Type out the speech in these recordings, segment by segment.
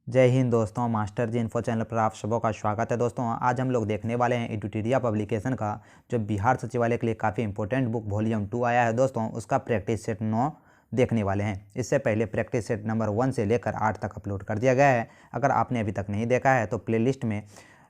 जय हिंद दोस्तों, मास्टर जी info channel पर आप सबों का स्वागत है। दोस्तों आज हम लोग देखने वाले हैं एडुटीरिया पब्लिकेशन का जो बिहार सचिवालय के लिए काफ़ी इंपॉर्टेंट बुक वॉल्यूम 2 आया है। दोस्तों उसका प्रैक्टिस सेट 9 देखने वाले हैं। इससे पहले प्रैक्टिस सेट नंबर 1 से लेकर 8 तक अपलोड कर दिया गया है। अगर आपने अभी तक नहीं देखा है तो प्लेलिस्ट में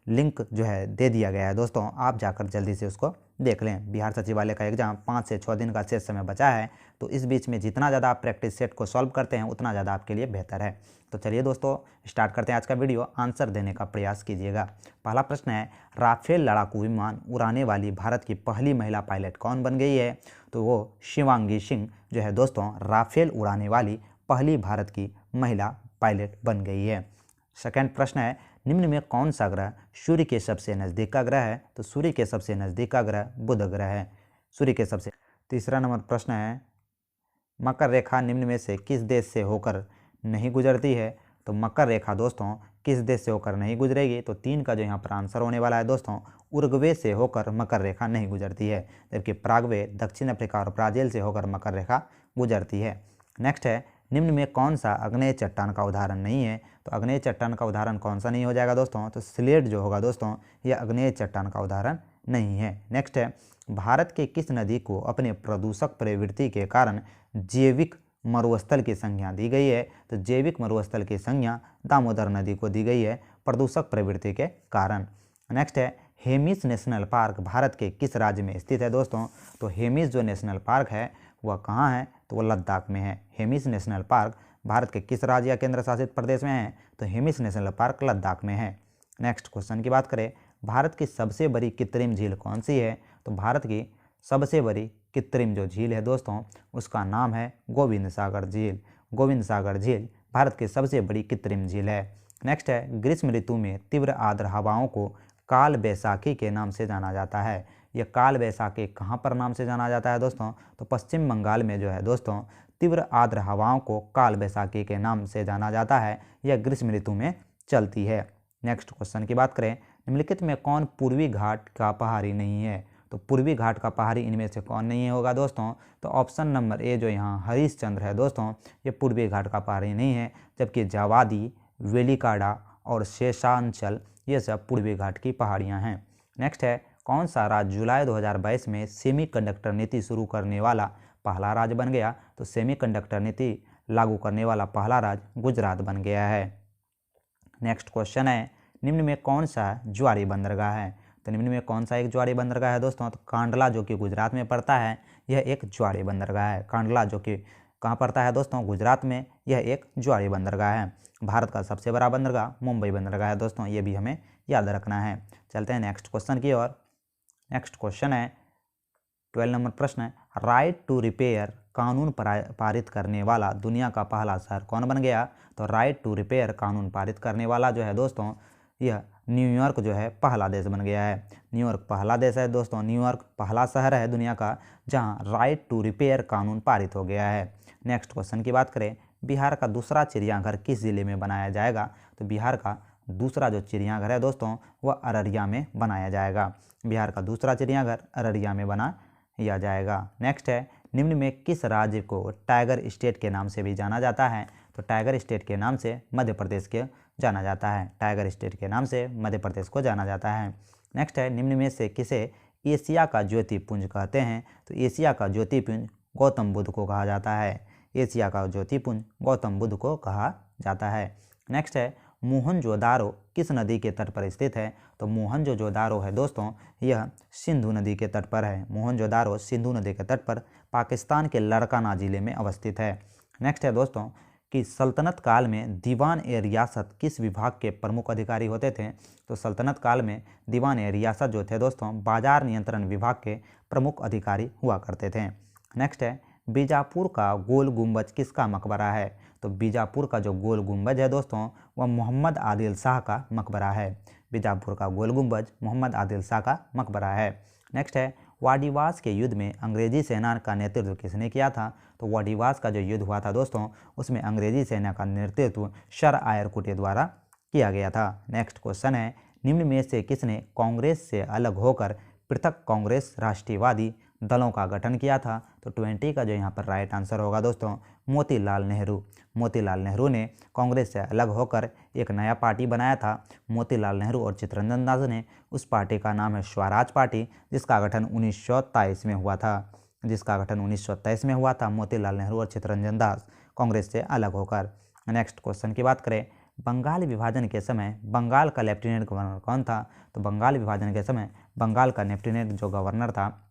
लिंक जो है दे दिया गया है। दोस्तों आप जाकर जल्दी से उसको देख लें। बिहार सचिवालय का एग्जाम 5 से 6 दिन का शेष समय बचा है, तो इस बीच में जितना ज़्यादा आप प्रैक्टिस सेट को सॉल्व करते हैं उतना ज़्यादा आपके लिए बेहतर है। तो चलिए दोस्तों स्टार्ट करते हैं आज का वीडियो। आंसर देने का प्रयास कीजिएगा। पहला प्रश्न है, राफेल लड़ाकू विमान उड़ाने वाली भारत की पहली महिला पायलट कौन बन गई है? तो वो शिवांगी सिंह जो है दोस्तों राफेल उड़ाने वाली पहली भारत की महिला पायलट बन गई है। सेकंड प्रश्न है, निम्न में कौन सा ग्रह सूर्य के सबसे नज़दीक का ग्रह है? तो सूर्य के सबसे नज़दीक का ग्रह बुध ग्रह है। सूर्य के सबसे। तीसरा नंबर प्रश्न है, मकर रेखा निम्न में से किस देश से होकर नहीं गुजरती है? तो मकर रेखा दोस्तों किस देश से होकर नहीं गुजरेगी? तो 3 का जो यहाँ पर आंसर होने वाला है दोस्तों, उरुग्वे से होकर मकर रेखा नहीं गुजरती है, जबकि पराग्वे, दक्षिण अफ्रीका और ब्राज़ील से होकर मकर रेखा गुजरती है। नेक्स्ट है, निम्न में कौन सा अग्नेय चट्टान का उदाहरण नहीं है? तो अग्नेय चट्टान का उदाहरण कौन सा नहीं हो जाएगा दोस्तों? तो स्लेट जो होगा दोस्तों यह अग्नेय चट्टान का उदाहरण नहीं है। नेक्स्ट है, भारत के किस नदी को अपने प्रदूषक प्रवृत्ति के कारण जैविक मरुस्थल की संज्ञा दी गई है? तो जैविक मरुस्थल की संज्ञा दामोदर नदी को दी गई है प्रदूषक प्रवृत्ति के कारण। नेक्स्ट है, हेमिस नेशनल पार्क भारत के किस राज्य में स्थित है? दोस्तों तो हेमिस जो नेशनल पार्क है वह कहाँ है? तो वह लद्दाख में है। हेमिस नेशनल पार्क भारत के किस राज्य या केंद्र शासित प्रदेश में है? तो हेमिस नेशनल पार्क लद्दाख में है। नेक्स्ट क्वेश्चन की बात करें, भारत की सबसे बड़ी कृत्रिम झील कौन सी है? तो भारत की सबसे बड़ी कृत्रिम जो झील है दोस्तों उसका नाम है गोविंद सागर झील। गोविंद सागर झील भारत की सबसे बड़ी कृत्रिम झील है। नेक्स्ट है, ग्रीष्म ऋतु में तीव्र आर्द्र हवाओं को काल बैसाखी के नाम से जाना जाता है। यह काल बैसाखी कहाँ पर नाम से जाना जाता है दोस्तों? तो पश्चिम बंगाल में जो है दोस्तों तीव्र आर्द्र हवाओं को काल बैसाखी के नाम से जाना जाता है। यह ग्रीष्म ऋतु में चलती है। नेक्स्ट क्वेश्चन की बात करें, निम्नलिखित में कौन पूर्वी घाट का पहाड़ी नहीं है? तो पूर्वी घाट का पहाड़ी इनमें से कौन नहीं होगा दोस्तों? तो ऑप्शन नंबर ए जो यहाँ हरिश्चंद्र है दोस्तों ये पूर्वी घाट का पहाड़ी नहीं है, जबकि जावादी, वेलिकाडा और शेषांचल ये सब पूर्वी घाट की पहाड़ियाँ हैं। नेक्स्ट है, कौन सा राज्य जुलाई 2022 में सेमीकंडक्टर नीति शुरू करने वाला पहला राज्य बन गया? तो सेमीकंडक्टर नीति लागू करने वाला पहला राज्य गुजरात बन गया है। नेक्स्ट क्वेश्चन है, निम्न में कौन सा ज्वारी बंदरगाह है? तो निम्न में कौन सा एक ज्वारी बंदरगाह है दोस्तों? तो कांडला जो कि गुजरात में पड़ता है यह एक ज्वारी बंदरगाह है। कांडला जो कि कहाँ पड़ता है दोस्तों? गुजरात में। यह एक ज्वारी बंदरगाह है। भारत का सबसे बड़ा बंदरगाह मुंबई बंदरगाह है दोस्तों, ये भी हमें याद रखना है। चलते हैं नेक्स्ट क्वेश्चन की ओर। नेक्स्ट क्वेश्चन है 12 नंबर प्रश्न है, राइट टू रिपेयर कानून पारित करने वाला दुनिया का पहला शहर कौन बन गया? तो राइट टू रिपेयर कानून पारित करने वाला जो है दोस्तों यह न्यूयॉर्क जो है पहला देश बन गया है। न्यूयॉर्क पहला देश है दोस्तों। न्यूयॉर्क पहला शहर है दुनिया का जहां राइट टू रिपेयर कानून पारित हो गया है। नेक्स्ट क्वेश्चन की बात करें, बिहार का दूसरा चिड़ियाघर किस जिले में बनाया जाएगा? तो बिहार का दूसरा जो चिड़ियाघर है दोस्तों वह अररिया में बनाया जाएगा। बिहार का दूसरा चिड़ियाघर अररिया में बनाया जाएगा। नेक्स्ट है, निम्न में किस राज्य को टाइगर स्टेट के नाम से भी जाना जाता है? तो टाइगर स्टेट के नाम से मध्य प्रदेश के जाना जाता है। टाइगर स्टेट के नाम से मध्य प्रदेश को जाना जाता है। नेक्स्ट है, निम्न में से किसे एशिया का ज्योतिपुंज कहते हैं? तो एशिया का ज्योतिपुंज गौतम बुद्ध को कहा जाता है। एशिया का ज्योतिपुंज गौतम बुद्ध को कहा जाता है। नेक्स्ट है, मोहनजोदारो किस नदी के तट पर स्थित है? तो मोहनजोदारो है दोस्तों यह सिंधु नदी के तट पर है। मोहनजोदारो सिंधु नदी के तट पर पाकिस्तान के लड़काना जिले में अवस्थित है। नेक्स्ट है दोस्तों कि सल्तनत काल में दीवान ए रियासत किस विभाग के प्रमुख अधिकारी होते थे? तो सल्तनत काल में दीवान ए रियासत जो थे दोस्तों बाजार नियंत्रण विभाग के प्रमुख अधिकारी हुआ करते थे। नेक्स्ट है, बीजापुर का गोल गुंबज किसका मकबरा है? तो बीजापुर का जो गोल गुंबज है दोस्तों वह मोहम्मद आदिल शाह का मकबरा है। बीजापुर का गोल गुंबज मोहम्मद आदिल शाह का मकबरा है। नेक्स्ट है, वाडिवास के युद्ध में अंग्रेजी सेना का नेतृत्व किसने किया था? तो वाडिवास का जो युद्ध हुआ था दोस्तों उसमें अंग्रेजी सेना का नेतृत्व सर आयरकुटे द्वारा किया गया था। नेक्स्ट क्वेश्चन है, निम्न में से किसने कांग्रेस से अलग होकर पृथक कांग्रेस राष्ट्रीयवादी दलों का गठन किया था? तो 20 का जो यहाँ पर राइट आंसर होगा दोस्तों मोतीलाल नेहरू। मोतीलाल नेहरू ने कांग्रेस से अलग होकर एक नया पार्टी बनाया था। मोतीलाल नेहरू और चित्तरंजन दास ने उस पार्टी का नाम है स्वराज पार्टी, जिसका गठन 1923 में हुआ था। जिसका गठन 1923 में हुआ था मोतीलाल नेहरू और चित्तरंजन दास कांग्रेस से अलग होकर। नेक्स्ट क्वेश्चन की बात करें, बंगाल विभाजन के समय बंगाल का लेफ्टिनेंट गवर्नर कौन था? तो बंगाल विभाजन के समय बंगाल का लेफ्टिनेंट जो गवर्नर था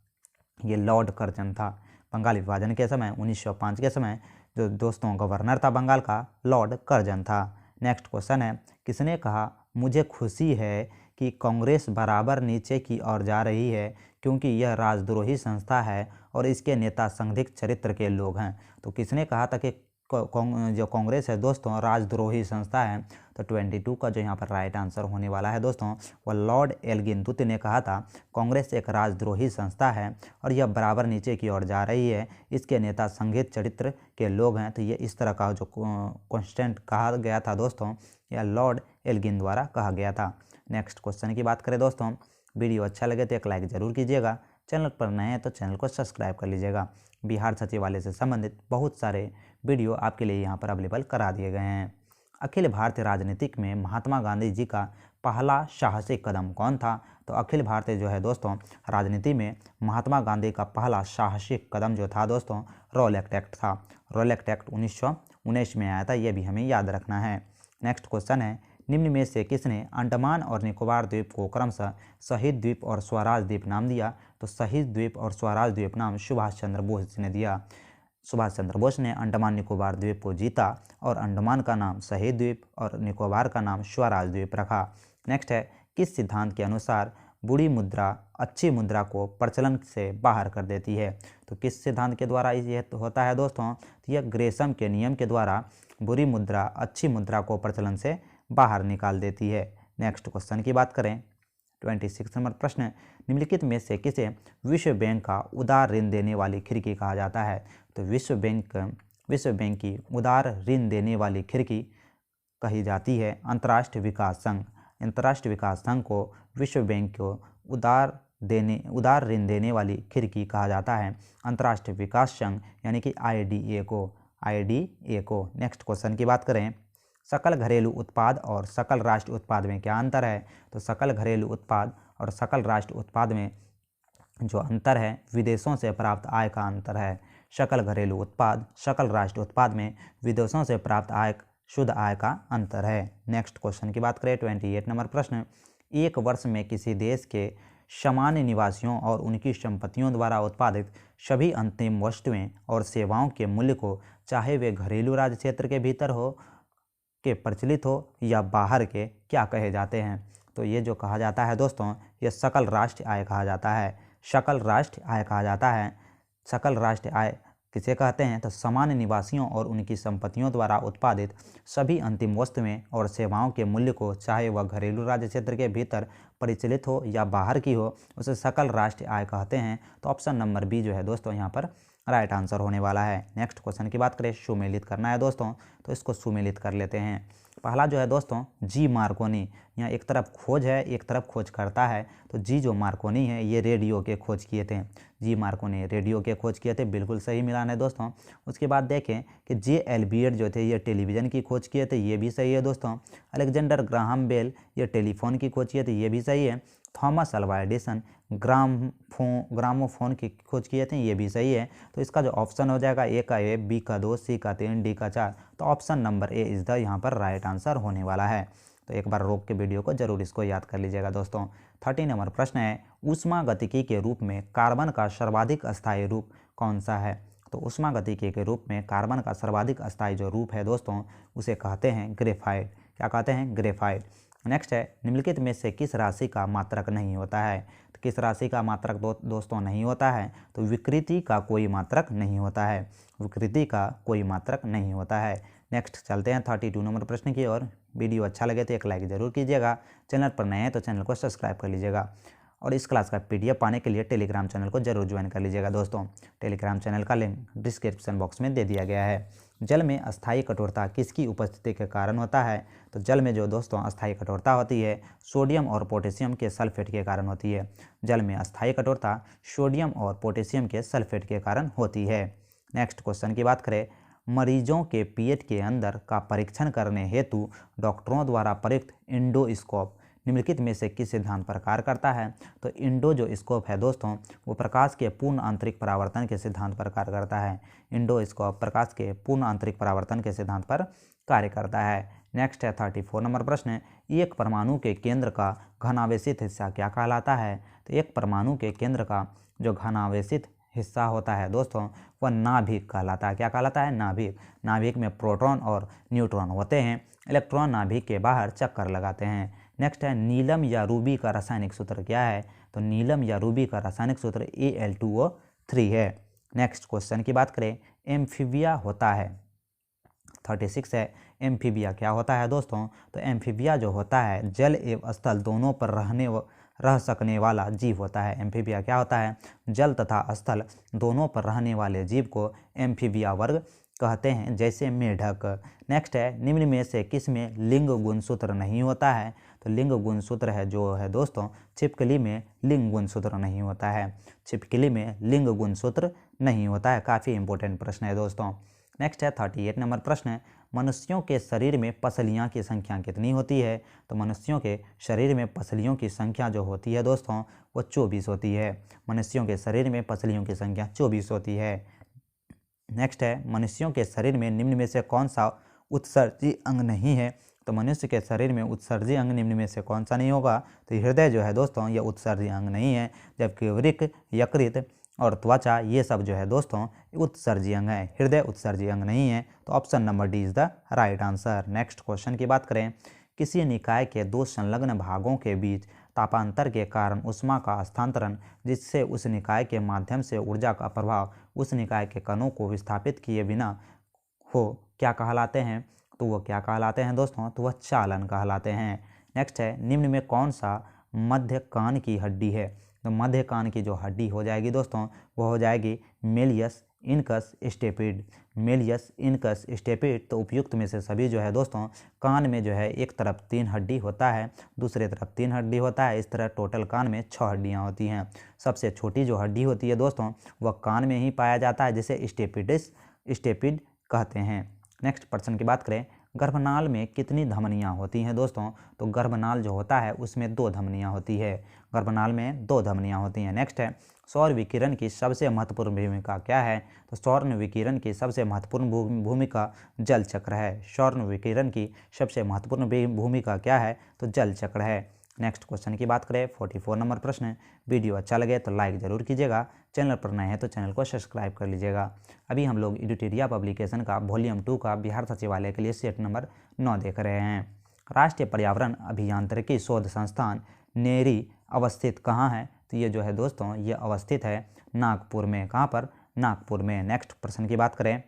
ये लॉर्ड कर्जन था। बंगाल विभाजन के समय 1905 के समय जो दोस्तों गवर्नर था बंगाल का लॉर्ड कर्जन था। नेक्स्ट क्वेश्चन है, किसने कहा मुझे खुशी है कि कांग्रेस बराबर नीचे की ओर जा रही है क्योंकि यह राजद्रोही संस्था है और इसके नेता संदिग्ध चरित्र के लोग हैं? तो किसने कहा था कि जो कांग्रेस है दोस्तों राजद्रोही संस्था है? तो 22 का जो यहाँ पर राइट आंसर होने वाला है दोस्तों वह लॉर्ड एल्गिन दुत ने कहा था कांग्रेस एक राजद्रोही संस्था है और यह बराबर नीचे की ओर जा रही है, इसके नेता संदिग्ध चरित्र के लोग हैं। तो ये इस तरह का जो कॉन्स्टेंट कहा गया था दोस्तों यह लॉर्ड एल्गिन द्वारा कहा गया था। नेक्स्ट क्वेश्चन की बात करें दोस्तों, वीडियो अच्छा लगे तो एक लाइक ज़रूर कीजिएगा, चैनल पर नए हैं तो चैनल को सब्सक्राइब कर लीजिएगा। बिहार सचिवालय से संबंधित बहुत सारे वीडियो आपके लिए यहाँ पर अवेलेबल करा दिए गए हैं। अखिल भारतीय राजनीतिक में महात्मा गांधी जी का पहला साहसिक कदम कौन था? तो अखिल भारतीय जो है दोस्तों राजनीति में महात्मा गांधी का पहला साहसिक कदम जो था दोस्तों रॉलेट एक्ट था। रॉलेट एक्ट 1919 में आया था, ये भी हमें याद रखना है। नेक्स्ट क्वेश्चन है, निम्न में से किसने अंडमान और निकोबार द्वीप को क्रमशः शहीद द्वीप और स्वराज द्वीप नाम दिया? तो शहीद द्वीप और स्वराज द्वीप नाम सुभाष चंद्र बोस ने दिया। सुभाष चंद्र बोस ने अंडमान निकोबार द्वीप को जीता और अंडमान का नाम शहीद द्वीप और निकोबार का नाम स्वराज द्वीप रखा। नेक्स्ट है, किस सिद्धांत के अनुसार बुरी मुद्रा अच्छी मुद्रा को प्रचलन से बाहर कर देती है? तो किस सिद्धांत के द्वारा ये होता है दोस्तों? तो यह ग्रेसम के नियम के द्वारा बुरी मुद्रा अच्छी मुद्रा को प्रचलन से बाहर निकाल देती है। नेक्स्ट क्वेश्चन की बात करें, 26 नंबर प्रश्न, निम्नलिखित में से किसे विश्व बैंक का उदार ऋण देने वाली खिड़की कहा जाता है? तो विश्व बैंक की उदार ऋण देने वाली खिड़की कही जाती है अंतर्राष्ट्रीय विकास संघ। अंतर्राष्ट्रीय विकास संघ को विश्व बैंक को उदार ऋण देने वाली खिड़की कहा जाता है अंतर्राष्ट्रीय विकास संघ यानी कि IDA को। नेक्स्ट क्वेश्चन की बात करें, सकल घरेलू उत्पाद और सकल राष्ट्रीय उत्पाद में क्या अंतर है? तो सकल घरेलू उत्पाद और सकल राष्ट्रीय उत्पाद में जो अंतर है विदेशों से प्राप्त आय का अंतर है। सकल घरेलू उत्पाद सकल राष्ट्रीय उत्पाद में विदेशों से प्राप्त आय शुद्ध आय का अंतर है। नेक्स्ट क्वेश्चन की बात करें, 28 नंबर प्रश्न, एक वर्ष में किसी देश के सामान्य निवासियों और उनकी संपत्तियों द्वारा उत्पादित सभी अंतिम वस्तुएं और सेवाओं के मूल्य को चाहे वे घरेलू राज्य क्षेत्र के भीतर हो के प्रचलित हो या बाहर के क्या कहे जाते हैं? तो ये जो कहा जाता है दोस्तों ये सकल राष्ट्रीय आय कहा जाता है। सकल राष्ट्रीय आय कहा जाता है। सकल राष्ट्रीय आय किसे कहते हैं? तो सामान्य निवासियों और उनकी संपत्तियों द्वारा उत्पादित सभी अंतिम वस्तुएं और सेवाओं के मूल्य को चाहे वह घरेलू राज्य क्षेत्र के भीतर परिचालित हो या बाहर की हो उसे सकल राष्ट्रीय आय कहते हैं। तो ऑप्शन नंबर बी जो है दोस्तों यहाँ पर राइट आंसर होने वाला है। नेक्स्ट क्वेश्चन की बात करें, सुमेलित करना है दोस्तों, तो इसको सुमेलित कर लेते हैं। पहला जो है दोस्तों जी मार्कोनी, यहाँ एक तरफ खोज है एक तरफ खोज करता है। तो जी जो मार्कोनी है ये रेडियो के खोज किए थे। जी मार्कोनी रेडियो के खोज किए थे, बिल्कुल सही मिलान है दोस्तों। उसके बाद देखें कि जे एल्बियट जो थे ये टेलीविज़न की खोज किए थे, ये भी सही है दोस्तों। अलेक्जेंडर ग्राहम बेल ये टेलीफोन की खोज किए थे, ये भी सही है। थॉमस अल्वा एडिसन ग्रामोफोन की खोज किए थे, ये भी सही है। तो इसका जो ऑप्शन हो जाएगा ए का ए, बी का 2, सी का 3, डी का 4। तो option number A is the यहाँ पर राइट आंसर होने वाला है। तो एक बार रोक के वीडियो को जरूर इसको याद कर लीजिएगा दोस्तों। 30 नंबर प्रश्न है, ऊष्मागतिकी के रूप में कार्बन का सर्वाधिक अस्थायी रूप कौन सा है? तो ऊष्मागतिकी के रूप में कार्बन का सर्वाधिक अस्थायी जो रूप है दोस्तों उसे कहते हैं ग्रेफाइट। क्या कहते हैं? ग्रेफाइट। नेक्स्ट है, निम्नलिखित में से किस राशि का मात्रक नहीं होता है? तो किस राशि का मात्रक दोस्तों नहीं होता है? तो विकृति का कोई मात्रक नहीं होता है। विकृति का कोई मात्रक नहीं होता है। नेक्स्ट चलते हैं 32 नंबर प्रश्न की ओर। वीडियो अच्छा लगे तो एक लाइक ज़रूर कीजिएगा, चैनल पर नए हैं तो चैनल को सब्सक्राइब कर लीजिएगा और इस क्लास का PDF पाने के लिए टेलीग्राम चैनल को जरूर ज्वाइन कर लीजिएगा दोस्तों। टेलीग्राम चैनल का लिंक डिस्क्रिप्शन बॉक्स में दे दिया गया है। जल में अस्थायी कठोरता किसकी उपस्थिति के कारण होता है? तो जल में जो दोस्तों अस्थायी कठोरता होती है सोडियम और पोटेशियम के सल्फेट के कारण होती है। जल में अस्थायी कठोरता सोडियम और पोटेशियम के सल्फेट के कारण होती है। नेक्स्ट क्वेश्चन की बात करें, मरीजों के पेट के अंदर का परीक्षण करने हेतु डॉक्टरों द्वारा प्रयुक्त इंडोस्कोप निम्नलिखित में से किस सिद्धांत पर कार्य करता है? तो इंडो जो स्कोप है दोस्तों वो प्रकाश के पूर्ण आंतरिक परावर्तन के सिद्धांत पर कार्य करता है। इंडोस्कोप प्रकाश के पूर्ण आंतरिक परावर्तन के सिद्धांत पर कार्य करता है। नेक्स्ट है 34 नंबर प्रश्न, एक परमाणु के केंद्र का घनावेशित हिस्सा क्या कहलाता है? तो एक परमाणु के केंद्र का जो घनावेशित हिस्सा होता है दोस्तों वह नाभिक कहलाता है। क्या कहलाता है? नाभिक। नाभिक में प्रोटॉन और न्यूट्रॉन होते हैं। इलेक्ट्रॉन नाभिक के बाहर चक्कर लगाते हैं। नेक्स्ट है नीलम या रूबी का रासायनिक सूत्र क्या है? तो नीलम या रूबी का रासायनिक सूत्र Al2O3 है। नेक्स्ट क्वेश्चन की बात करें, एम्फीबिया होता है 36 है। एम्फीबिया क्या होता है दोस्तों? तो एम्फीबिया जो होता है जल एवं स्थल दोनों पर रह सकने वाला जीव होता है। एम्फीबिया क्या होता है? जल तथा स्थल दोनों पर रहने वाले जीव को एम्फीबिया वर्ग कहते हैं, जैसे मेढक। नेक्स्ट है निम्न में से किस में लिंग गुणसूत्र नहीं होता है? तो लिंग गुणसूत्र है जो है दोस्तों छिपकली में लिंग गुणसूत्र नहीं होता है। छिपकली में लिंग गुणसूत्र नहीं होता है। काफ़ी इंपॉर्टेंट प्रश्न है दोस्तों। नेक्स्ट है 38 नंबर प्रश्न, मनुष्यों के शरीर में पसलियाँ की संख्या कितनी होती है? तो मनुष्यों के शरीर में पसलियों की संख्या जो होती है दोस्तों वो 24 होती है। मनुष्यों के शरीर में पसलियों की संख्या 24 होती है। नेक्स्ट है मनुष्यों के शरीर में निम्न में से कौन सा उत्सर्जी अंग नहीं है? तो मनुष्य के शरीर में उत्सर्जी अंग निम्न में से कौन सा नहीं होगा? तो हृदय जो है दोस्तों ये उत्सर्जी अंग नहीं है, जबकि वृक्क, यकृत और त्वचा ये सब जो है दोस्तों उत्सर्जी अंग है। हृदय उत्सर्जी अंग नहीं है, तो option number D is the right answer. Next question की बात करें, किसी निकाय के दो संलग्न भागों के बीच तापांतर के कारण ऊष्मा का हस्तांतरण जिससे उस निकाय के माध्यम से ऊर्जा का प्रभाव उस निकाय के कणों को विस्थापित किए बिना हो क्या कहलाते हैं? तो वो क्या कहलाते हैं दोस्तों? तो वह चालन कहलाते हैं। नेक्स्ट है निम्न में कौन सा मध्य कान की हड्डी है? तो मध्य कान की जो हड्डी हो जाएगी दोस्तों वो हो जाएगी malleus incus stapes. Malleus incus stapes. तो उपयुक्त में से सभी जो है दोस्तों कान में जो है एक तरफ 3 हड्डी होता है, दूसरे तरफ 3 हड्डी होता है। इस तरह टोटल कान में 6 हड्डियां होती हैं। सबसे छोटी जो हड्डी होती है दोस्तों वह कान में ही पाया जाता है, जिसे स्टेपिड कहते हैं। नेक्स्ट प्रश्न की बात करें, गर्भनाल में कितनी धमनियाँ होती हैं दोस्तों? तो गर्भनाल जो होता है उसमें 2 धमनियाँ होती है। गर्भनाल में 2 धमनियाँ होती हैं। नेक्स्ट है सौर विकिरण की सबसे महत्वपूर्ण भूमिका क्या है? तो सौर विकिरण की सबसे महत्वपूर्ण भूमिका जल चक्र है। सौर विकिरण की सबसे महत्वपूर्ण भूमिका क्या है? तो जल चक्र है। नेक्स्ट क्वेश्चन की बात करें 44 नंबर प्रश्न, वीडियो अच्छा लगे तो लाइक ज़रूर कीजिएगा, चैनल पर नए हैं तो चैनल को सब्सक्राइब कर लीजिएगा। अभी हम लोग एडुटेरिया पब्लिकेशन का वॉल्यूम 2 का बिहार सचिवालय के लिए सेट नंबर 9 देख रहे हैं। राष्ट्रीय पर्यावरण अभियांत्रिकी शोध संस्थान नेरी अवस्थित कहाँ है? तो ये जो है दोस्तों ये अवस्थित है नागपुर में। कहाँ पर? नागपुर में। नेक्स्ट प्रश्न की बात करें,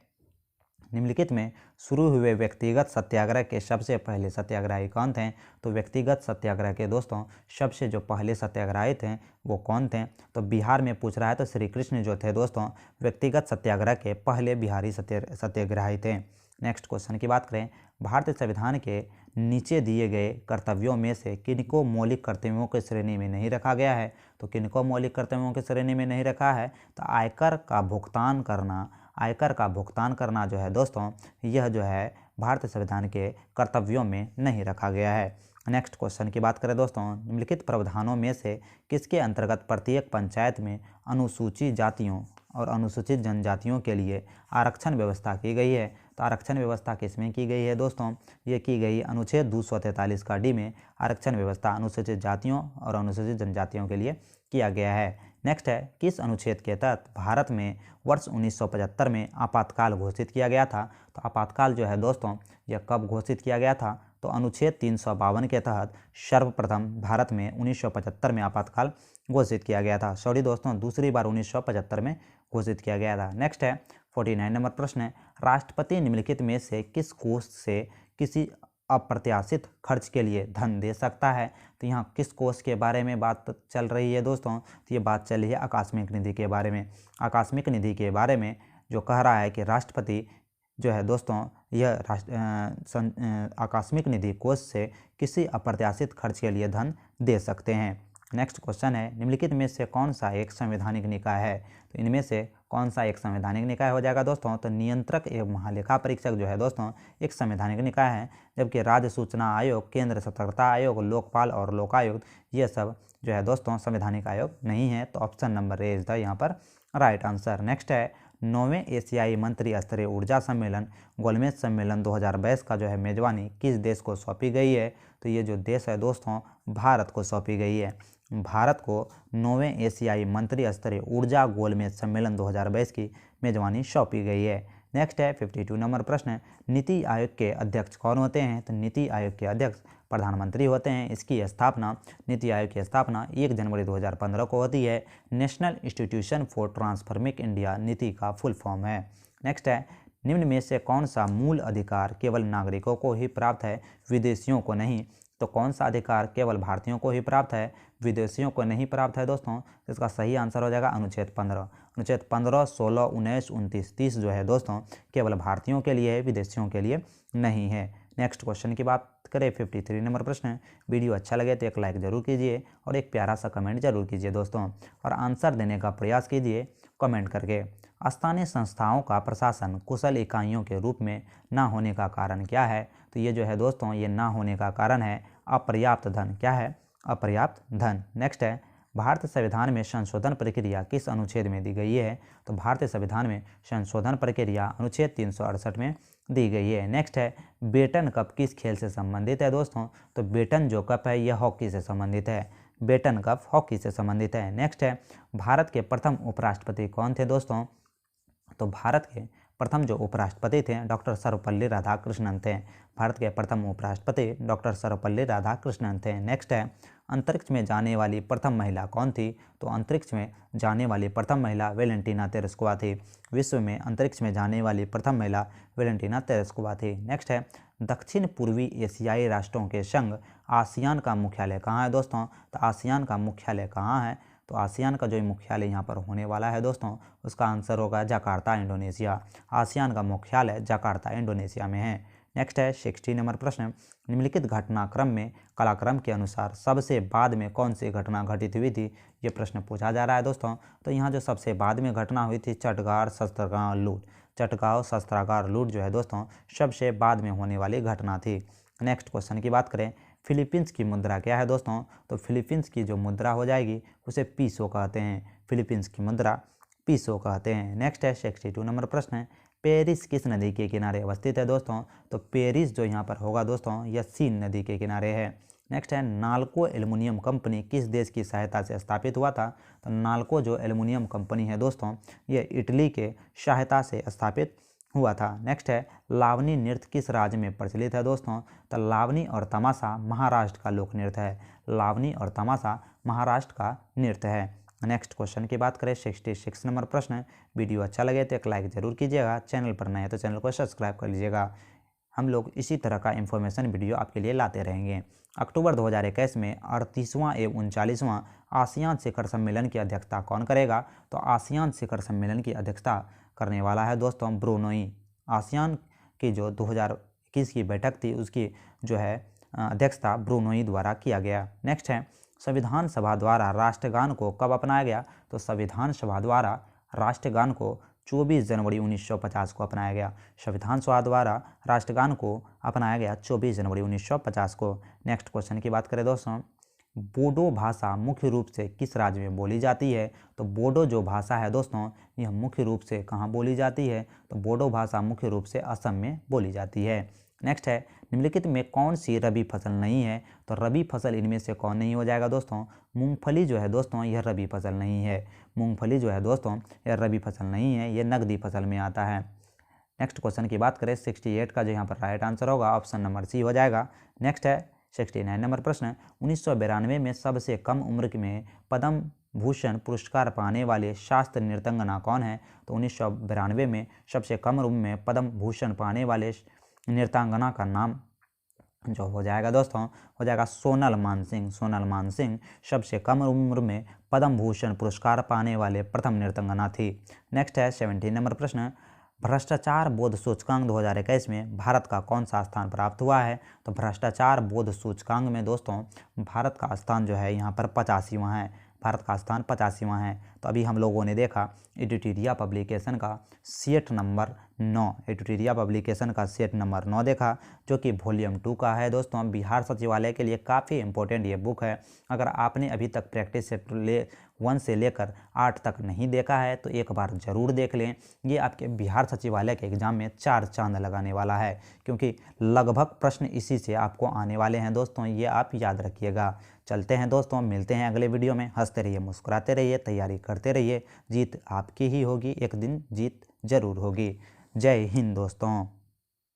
निम्नलिखित में शुरू हुए व्यक्तिगत सत्याग्रह के सबसे पहले सत्याग्रही कौन थे? तो व्यक्तिगत सत्याग्रह के दोस्तों सबसे जो पहले सत्याग्रही थे वो कौन थे? तो बिहार में पूछ रहा है तो श्री कृष्ण जो थे दोस्तों व्यक्तिगत सत्याग्रह के पहले बिहारी सत्याग्रही थे। नेक्स्ट क्वेश्चन की बात करें, भारतीय संविधान के नीचे दिए गए कर्तव्यों में से किनको मौलिक कर्तव्यों की श्रेणी में नहीं रखा गया है? तो किनको मौलिक कर्तव्यों की श्रेणी में नहीं रखा है? तो आयकर का भुगतान करना जो है दोस्तों यह जो है भारतीय संविधान के कर्तव्यों में नहीं रखा गया है। नेक्स्ट क्वेश्चन की बात करें दोस्तों, निम्नलिखित प्रावधानों में से किसके अंतर्गत प्रत्येक पंचायत में अनुसूचित जातियों और अनुसूचित जनजातियों के लिए आरक्षण व्यवस्था की गई है? तो आरक्षण व्यवस्था किसमें की गई है दोस्तों? ये की गई अनुच्छेद 243 का डी में आरक्षण व्यवस्था अनुसूचित जातियों और अनुसूचित जनजातियों के लिए किया गया है। नेक्स्ट है किस अनुच्छेद के तहत भारत में वर्ष 1975 में आपातकाल घोषित किया गया था? तो आपातकाल जो है दोस्तों यह कब घोषित किया गया था? तो अनुच्छेद 352 के तहत सर्वप्रथम भारत में 1975 में आपातकाल घोषित किया गया था। सॉरी दोस्तों दूसरी बार 1975 में घोषित किया गया था। नेक्स्ट है 49 नंबर प्रश्न है, राष्ट्रपति निम्नलिखित में से किस कोष से किसी अप्रत्याशित खर्च के लिए धन दे सकता है? तो यहाँ किस कोष के बारे में बात चल रही है दोस्तों? तो ये बात चल रही है आकस्मिक निधि के बारे में। आकस्मिक निधि के बारे में जो कह रहा है कि राष्ट्रपति जो है दोस्तों यह आकस्मिक निधि कोष से किसी अप्रत्याशित खर्च के लिए धन दे सकते हैं। नेक्स्ट क्वेश्चन है, निम्नलिखित में से कौन सा एक संवैधानिक निकाय है? तो इनमें से कौन सा एक संवैधानिक निकाय हो जाएगा दोस्तों? तो नियंत्रक एवं महालेखा परीक्षक जो है दोस्तों एक संवैधानिक निकाय है, जबकि राज्य सूचना आयोग, केंद्र सतर्कता आयोग, लोकपाल और लोकायुक्त ये सब जो है दोस्तों संवैधानिक आयोग नहीं है। तो option number A is the यहाँ पर राइट आंसर। नेक्स्ट है, 9वें एशियाई मंत्री स्तरीय ऊर्जा सम्मेलन गोलमेज सम्मेलन 2022 का जो है मेजबानी किस देश को सौंपी गई है? तो ये जो देश है दोस्तों भारत को सौंपी गई है। भारत को 9वें एशियाई मंत्री स्तरीय ऊर्जा गोलमेज सम्मेलन 2022 की मेजबानी सौंपी गई है। नेक्स्ट है 52 नंबर प्रश्न, नीति आयोग के अध्यक्ष कौन होते हैं? तो नीति आयोग के अध्यक्ष प्रधानमंत्री होते हैं। इसकी स्थापना, नीति आयोग की स्थापना 1 जनवरी 2015 को होती है। National institution for transforming India नीति का फुल फॉर्म है। नेक्स्ट है, निम्न में से कौन सा मूल अधिकार केवल नागरिकों को ही प्राप्त है, विदेशियों को नहीं? तो कौन सा अधिकार केवल भारतीयों को ही प्राप्त है, विदेशियों को नहीं प्राप्त है दोस्तों? इसका सही आंसर हो जाएगा अनुच्छेद 15। अनुच्छेद 15, 16, 19, 29, 30 जो है दोस्तों केवल भारतीयों के लिए है, विदेशियों के लिए नहीं है। नेक्स्ट क्वेश्चन की बात करें, 53 नंबर प्रश्न है। वीडियो अच्छा लगे तो एक लाइक जरूर कीजिए और एक प्यारा सा कमेंट जरूर कीजिए दोस्तों, और आंसर देने का प्रयास कीजिए कमेंट करके। स्थानीय संस्थाओं का प्रशासन कुशल इकाइयों के रूप में ना होने का कारण क्या है? तो ये जो है दोस्तों ये ना होने का कारण है अपर्याप्त धन। क्या है? अपर्याप्त धन। नेक्स्ट है, भारतीय संविधान में संशोधन प्रक्रिया किस अनुच्छेद में दी गई है? तो भारतीय संविधान में संशोधन प्रक्रिया अनुच्छेद 368 में दी गई है। नेक्स्ट है, बेटन कप किस खेल से संबंधित है दोस्तों? तो बेटन जो कप है यह हॉकी से संबंधित है। बेटन कप हॉकी से संबंधित है। नेक्स्ट है, भारत के प्रथम उपराष्ट्रपति कौन थे दोस्तों? तो भारत के प्रथम जो उपराष्ट्रपति थे डॉक्टर सर्वपल्ली राधाकृष्णन थे। भारत के प्रथम उपराष्ट्रपति डॉक्टर सर्वपल्ली राधाकृष्णन थे। नेक्स्ट है, अंतरिक्ष में जाने वाली प्रथम महिला कौन थी? तो अंतरिक्ष में जाने वाली प्रथम महिला वेलेंटिना तेरेस्कोवा थी। विश्व में अंतरिक्ष में जाने वाली प्रथम महिला वेलेंटिना तेरेस्कोवा थी। नेक्स्ट है, दक्षिण पूर्वी एशियाई राष्ट्रों के संघ आसियान का मुख्यालय कहाँ है दोस्तों? तो आसियान का मुख्यालय कहाँ है? तो आसियान का जो मुख्यालय यहाँ पर होने वाला है दोस्तों उसका आंसर होगा जकार्ता, इंडोनेशिया। आसियान का मुख्यालय जकार्ता, इंडोनेशिया में है। नेक्स्ट है 60 नंबर प्रश्न, निम्नलिखित घटनाक्रम में कालक्रम के अनुसार सबसे बाद में कौन सी घटना घटित हुई थी? ये प्रश्न पूछा जा रहा है दोस्तों। तो यहाँ जो सबसे बाद में घटना हुई थी चटगांव शस्त्रागार लूट। चटगांव शस्त्रागार लूट जो है दोस्तों सबसे बाद में होने वाली घटना थी। नेक्स्ट क्वेश्चन की बात करें, फिलीपींस की मुद्रा क्या है दोस्तों? तो फिलीपींस की जो मुद्रा हो जाएगी उसे पीसो कहते हैं। फिलीपींस की मुद्रा पीसो कहते हैं। नेक्स्ट है 62 नंबर प्रश्न है, पेरिस किस नदी के किनारे अवस्थित है दोस्तों? तो पेरिस जो यहाँ पर होगा दोस्तों यह सीन नदी के किनारे है। नेक्स्ट है, नाल्को एल्युमिनियम कंपनी किस देश की सहायता से स्थापित हुआ था? तो नाल्को जो एल्युमिनियम कंपनी है दोस्तों ये इटली के सहायता से स्थापित हुआ था। नेक्स्ट है, लावनी नृत्य किस राज्य में प्रचलित है दोस्तों? तो लावनी और तमाशा महाराष्ट्र का लोक नृत्य है। लावनी और तमाशा महाराष्ट्र का नृत्य है। नेक्स्ट क्वेश्चन की बात करें, 66 नंबर प्रश्न है। वीडियो अच्छा लगे तो एक लाइक जरूर कीजिएगा, चैनल पर नए हैं तो चैनल को सब्सक्राइब कर लीजिएगा। हम लोग इसी तरह का इन्फॉर्मेशन वीडियो आपके लिए लाते रहेंगे। अक्टूबर 2021 में 38वां एवं 39वां आसियान शिखर सम्मेलन की अध्यक्षता कौन करेगा? तो आसियान शिखर सम्मेलन की अध्यक्षता करने वाला है दोस्तों ब्रुनोई। आसियान की जो 2021 की बैठक थी उसकी जो है अध्यक्षता ब्रुनोई द्वारा किया गया। नेक्स्ट है, संविधान सभा द्वारा राष्ट्रगान को कब अपनाया गया? तो संविधान सभा द्वारा राष्ट्रगान को 24 जनवरी 1950 को अपनाया गया। संविधान सभा द्वारा राष्ट्रगान को अपनाया गया 24 जनवरी 1950 को। नेक्स्ट क्वेश्चन की बात करें दोस्तों, बोडो भाषा मुख्य रूप से किस राज्य में बोली जाती है? तो बोडो जो भाषा है दोस्तों यह मुख्य रूप से कहाँ बोली जाती है? तो बोडो भाषा मुख्य रूप से असम में बोली जाती है। नेक्स्ट है, निम्नलिखित में कौन सी रबी फसल नहीं है? तो रबी फसल इनमें से कौन नहीं हो जाएगा दोस्तों? मूंगफली जो है दोस्तों यह रबी फसल नहीं है। मूंगफली जो है दोस्तों यह रबी फसल नहीं है, यह नकदी फसल में आता है। नेक्स्ट क्वेश्चन की बात करें, 68 का जो यहाँ पर राइट आंसर होगा ऑप्शन नंबर सी हो जाएगा। नेक्स्ट है 69 नंबर प्रश्न, 1992 में सबसे कम उम्र में पद्म भूषण पुरस्कार पाने वाले शास्त्र नृत्यांगना कौन है? तो 1992 में सबसे कम उम्र में पद्म भूषण पाने वाले नृत्यांगना का नाम जो हो जाएगा दोस्तों हो जाएगा सोनल मानसिंह। सोनल मानसिंह सबसे कम उम्र में पद्म भूषण पुरस्कार पाने वाले प्रथम नृत्यांगना थी। नेक्स्ट है 70 नंबर प्रश्न, भ्रष्टाचार बोध सूचकांक 2021 में भारत का कौन सा स्थान प्राप्त हुआ है? तो भ्रष्टाचार बोध सूचकांक में दोस्तों भारत का स्थान जो है यहाँ पर 85वां है। भारत का स्थान 85वां है। तो अभी हम लोगों ने देखा एडिटोरिया पब्लिकेशन का सेट नंबर 9, एडिटोरिया पब्लिकेशन का सेट नंबर 9 देखा, जो कि वॉल्यूम 2 का है। दोस्तों बिहार सचिवालय के लिए काफ़ी इंपॉर्टेंट ये बुक है। अगर आपने अभी तक प्रैक्टिस सेट 1 से लेकर 8 तक नहीं देखा है तो एक बार ज़रूर देख लें। ये आपके बिहार सचिवालय के एग्ज़ाम में 4 चांद लगाने वाला है, क्योंकि लगभग प्रश्न इसी से आपको आने वाले हैं दोस्तों, ये आप याद रखिएगा। चलते हैं दोस्तों, मिलते हैं अगले वीडियो में। हंसते रहिए, मुस्कुराते रहिए, तैयारी करते रहिए। जीत आपकी ही होगी, एक दिन जीत जरूर होगी। जय हिंद दोस्तों।